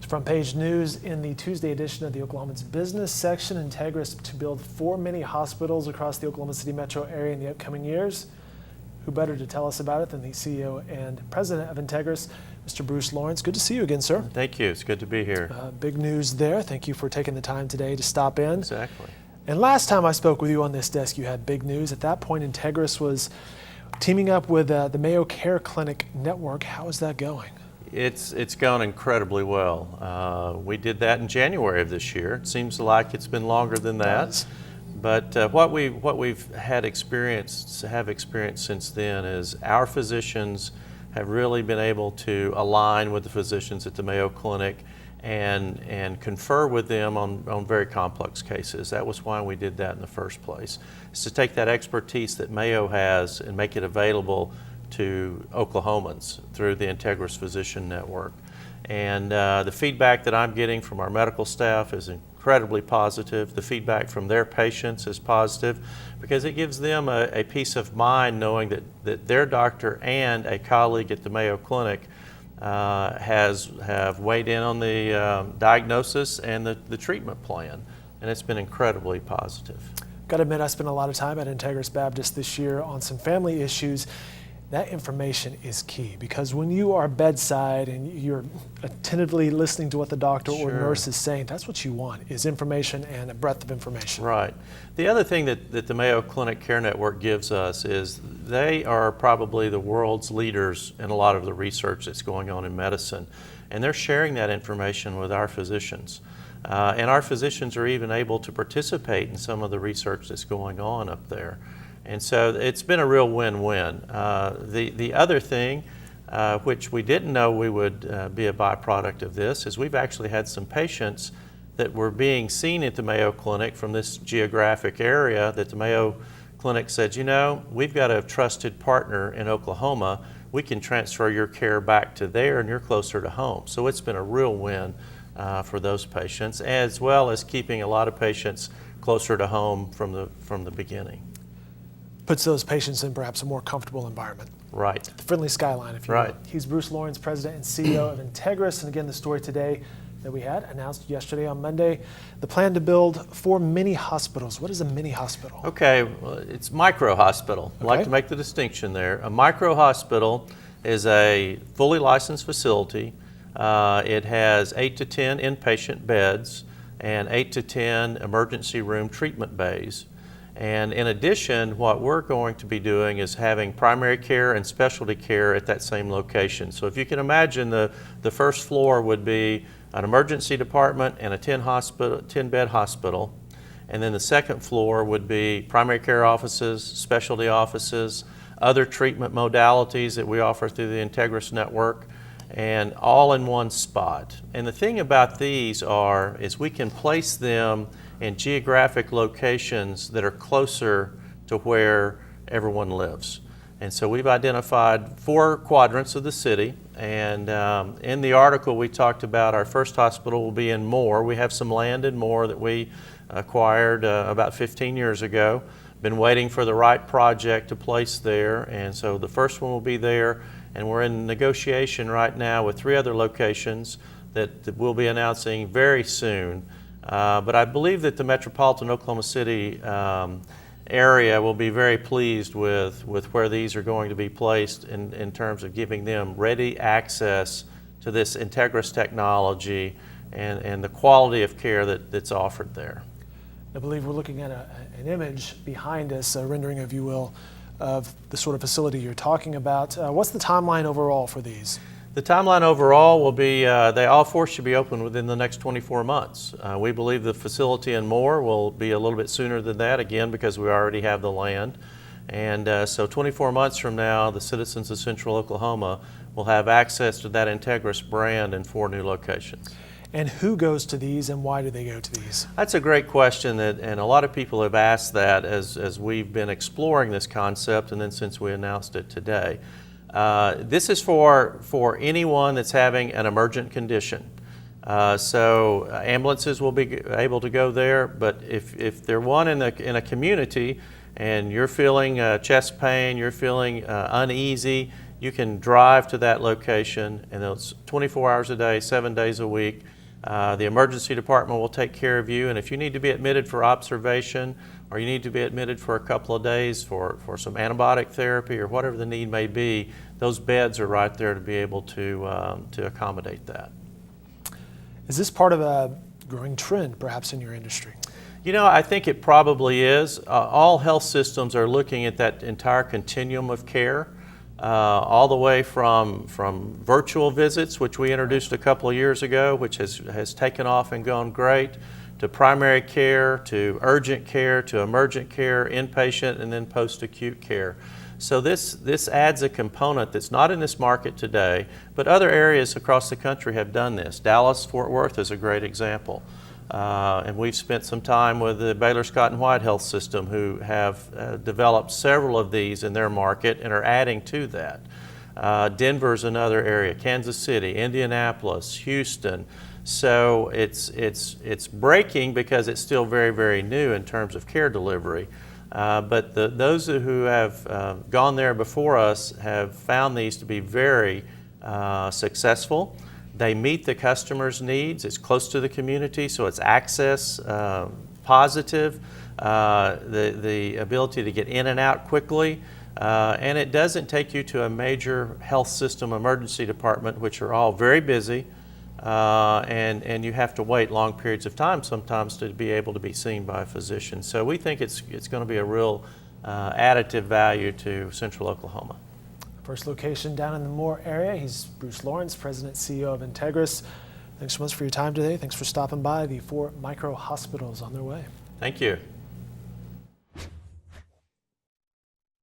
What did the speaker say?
Front page news in the Tuesday edition of the Oklahoman's business section. Integris to build 4 mini hospitals across the Oklahoma City metro area in the upcoming years. Who better to tell us about it than the CEO and president of Integris, Mr. Bruce Lawrence. Good to see you again, sir. Thank you. It's good to be here. Big news there. Thank you for taking the time today to stop in. Exactly. And last time I spoke with you on this desk, you had big news. At that point, Integris was teaming up with the Mayo Clinic network. How is that going? It's gone incredibly well. We did that in January of this year. It seems like it's been longer than that. But what we've experienced since then is our physicians have really been able to align with the physicians at the Mayo Clinic and confer with them on very complex cases. That was why we did that in the first place. It's to take that expertise that Mayo has and make it available to Oklahomans through the Integris Physician Network. And the feedback that I'm getting from our medical staff is incredibly positive. The feedback from their patients is positive because it gives them a peace of mind knowing that their doctor and a colleague at the Mayo Clinic have weighed in on the diagnosis and the treatment plan. And it's been incredibly positive. Got to admit, I spent a lot of time at Integris Baptist this year on some family issues. That information is key because when you are bedside and you're attentively listening to what the doctor or nurse is saying, that's what you want, is information and a breadth of information. Right. The other thing that the Mayo Clinic Care Network gives us is they are probably the world's leaders in a lot of the research that's going on in medicine, and they're sharing that information with our physicians. And our physicians are even able to participate in some of the research that's going on up there. And so it's been a real win-win. The other thing, which we didn't know we would be a byproduct of this, is we've actually had some patients that were being seen at the Mayo Clinic from this geographic area that the Mayo Clinic said, you know, we've got a trusted partner in Oklahoma. We can transfer your care back to there and you're closer to home. So it's been a real win for those patients, as well as keeping a lot of patients closer to home from the beginning. Puts those patients in perhaps a more comfortable environment. Right. The friendly skyline, if you will. He's Bruce Lawrence, President and CEO of Integris. And again, the story today that we had announced yesterday on Monday, the plan to build 4 mini hospitals. What is a mini hospital? Okay, well, it's micro hospital. I'd like to make the distinction there. A micro hospital is a fully licensed facility. It has 8 to 10 inpatient beds and 8 to 10 emergency room treatment bays. And in addition, what we're going to be doing is having primary care and specialty care at that same location. So if you can imagine, the first floor would be an emergency department and a 10-bed hospital. And then the second floor would be primary care offices, specialty offices, other treatment modalities that we offer through the Integris network, and all in one spot. And the thing about these is we can place them in geographic locations that are closer to where everyone lives. And so we've identified 4 quadrants of the city, and in the article we talked about our first hospital will be in Moore. We have some land in Moore that we acquired about 15 years ago. Been waiting for the right project to place there, and so the first one will be there, and we're in negotiation right now with 3 other locations that we'll be announcing very soon. But I believe that the metropolitan Oklahoma City area will be very pleased with where these are going to be placed in terms of giving them ready access to this Integris technology and the quality of care that's offered there. I believe we're looking at an image behind us, a rendering, if you will, of the sort of facility you're talking about. What's the timeline overall for these? The timeline overall will be, all 4 should be open within the next 24 months. We believe the facility in Moore will be a little bit sooner than that, again, because we already have the land. And so 24 months from now, the citizens of Central Oklahoma will have access to that Integris brand in 4 new locations. And who goes to these and why do they go to these? That's a great question, and a lot of people have asked that as we've been exploring this concept and then since we announced it today. This is for anyone that's having an emergent condition. So ambulances will be able to go there, but if they're one in a community and you're feeling chest pain, you're feeling uneasy, you can drive to that location, and it's 24 hours a day, 7 days a week. The emergency department will take care of you, and if you need to be admitted for observation or you need to be admitted for a couple of days for some antibiotic therapy or whatever the need may be, those beds are right there to be able to accommodate that. Is this part of a growing trend perhaps in your industry? You know, I think it probably is. All health systems are looking at that entire continuum of care, all the way from virtual visits, which we introduced a couple of years ago, which has taken off and gone great, to primary care, to urgent care, to emergent care, inpatient, and then post-acute care. So this adds a component that's not in this market today, but other areas across the country have done this. Dallas, Fort Worth is a great example. And we've spent some time with the Baylor Scott and White Health System, who have developed several of these in their market and are adding to that. Denver's another area, Kansas City, Indianapolis, Houston. So it's breaking because it's still very, very new in terms of care delivery. But those who have gone there before us have found these to be very successful. They meet the customer's needs. It's close to the community, so it's access positive, the ability to get in and out quickly, and it doesn't take you to a major health system emergency department, which are all very busy, and you have to wait long periods of time sometimes to be able to be seen by a physician. So we think it's going to be a real additive value to Central Oklahoma. First location down in the Moore area. He's Bruce Lawrence, President and CEO of Integris. Thanks so much for your time today. Thanks for stopping by. The 4 micro hospitals on their way. Thank you.